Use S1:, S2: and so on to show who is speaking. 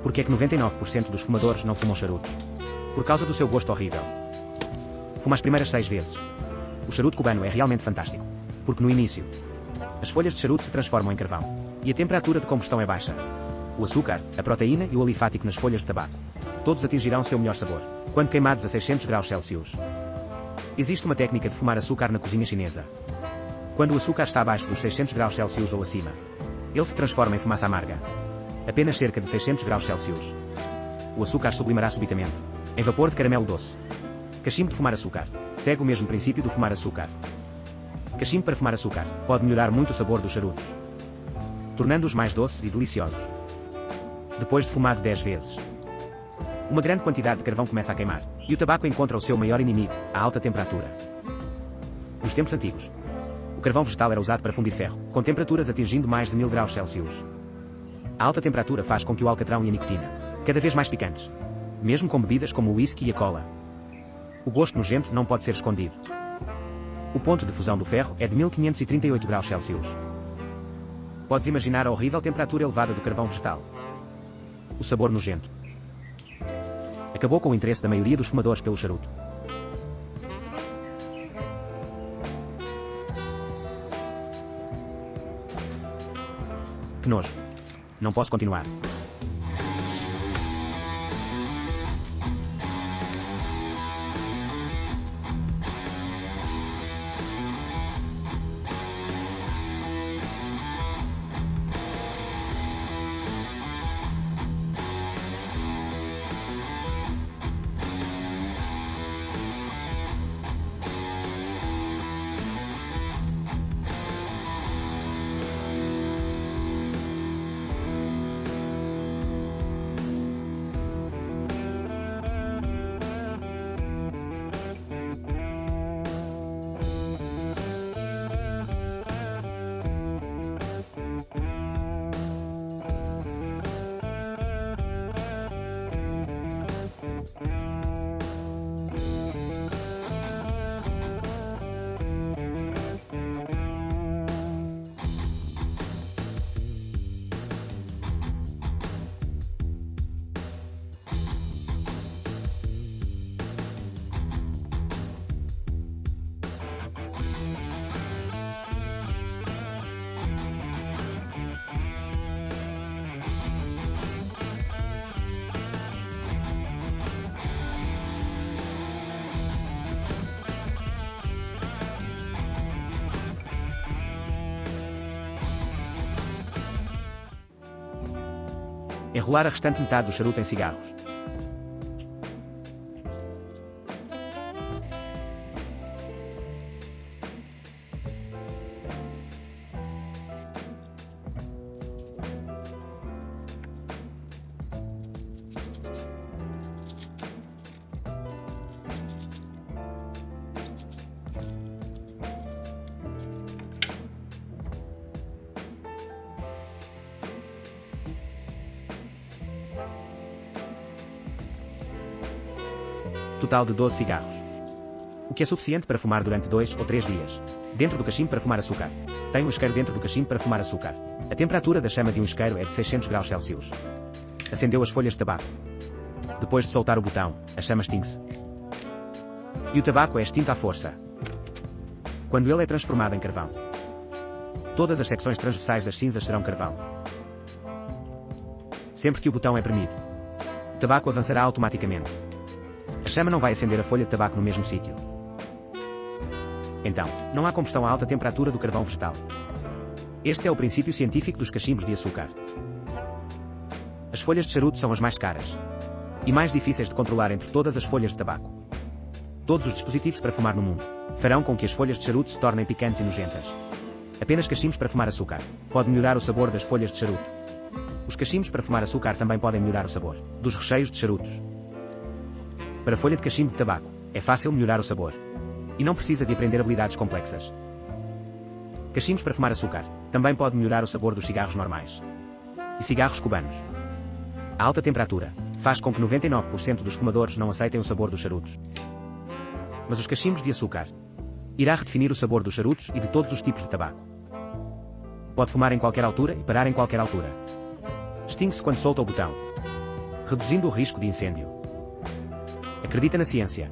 S1: Por que é que 99% dos fumadores não fumam charutos? Por causa do seu gosto horrível. Fuma as primeiras 6 vezes. O charuto cubano é realmente fantástico. Porque no início, as folhas de charuto se transformam em carvão. E a temperatura de combustão é baixa. O açúcar, a proteína e o alifático nas folhas de tabaco. Todos atingirão seu melhor sabor, quando queimados a 600 graus Celsius. Existe uma técnica de fumar açúcar na cozinha chinesa. Quando o açúcar está abaixo dos 600 graus Celsius ou acima, ele se transforma em fumaça amarga. Apenas cerca de 600 graus Celsius. O açúcar sublimará subitamente, em vapor de caramelo doce. Cachimbo de fumar açúcar. Segue o mesmo princípio do fumar açúcar. Cachimbo para fumar açúcar pode melhorar muito o sabor dos charutos, tornando-os mais doces e deliciosos. Depois de fumado 10 vezes, uma grande quantidade de carvão começa a queimar, e o tabaco encontra o seu maior inimigo, a alta temperatura. Nos tempos antigos, o carvão vegetal era usado para fundir ferro, com temperaturas atingindo mais de 1000 graus Celsius. A alta temperatura faz com que o alcatrão e a nicotina, cada vez mais picantes, mesmo com bebidas como o whisky e a cola. O gosto nojento não pode ser escondido. O ponto de fusão do ferro é de 1538 graus Celsius. Podes imaginar a horrível temperatura elevada do carvão vegetal. O sabor nojento acabou com o interesse da maioria dos fumadores pelo charuto. Que nojo. Não posso continuar. Enrolar a restante metade do charuto em cigarros. Total de 12 cigarros. O que é suficiente para fumar durante 2 ou 3 dias. Dentro do cachimbo para fumar açúcar. Tem um isqueiro dentro do cachimbo para fumar açúcar. A temperatura da chama de um isqueiro é de 600 graus Celsius. Acendeu as folhas de tabaco. Depois de soltar o botão, a chama extingue-se. E o tabaco é extinto à força, quando ele é transformado em carvão. Todas as secções transversais das cinzas serão carvão. Sempre que o botão é premido, o tabaco avançará automaticamente. A chama não vai acender a folha de tabaco no mesmo sítio. Então, não há combustão a alta temperatura do carvão vegetal. Este é o princípio científico dos cachimbos de açúcar. As folhas de charuto são as mais caras e mais difíceis de controlar entre todas as folhas de tabaco. Todos os dispositivos para fumar no mundo farão com que as folhas de charuto se tornem picantes e nojentas. Apenas cachimbos para fumar açúcar pode melhorar o sabor das folhas de charuto. Os cachimbos para fumar açúcar também podem melhorar o sabor dos recheios de charutos. Para folha de cachimbo de tabaco, é fácil melhorar o sabor. E não precisa de aprender habilidades complexas. Cachimbos para fumar açúcar também pode melhorar o sabor dos cigarros normais. E cigarros cubanos. A alta temperatura faz com que 99% dos fumadores não aceitem o sabor dos charutos. Mas os cachimbos de açúcar irá redefinir o sabor dos charutos e de todos os tipos de tabaco. Pode fumar em qualquer altura e parar em qualquer altura. Extingue-se quando solta o botão. reduzindo o risco de incêndio. Acredita na ciência.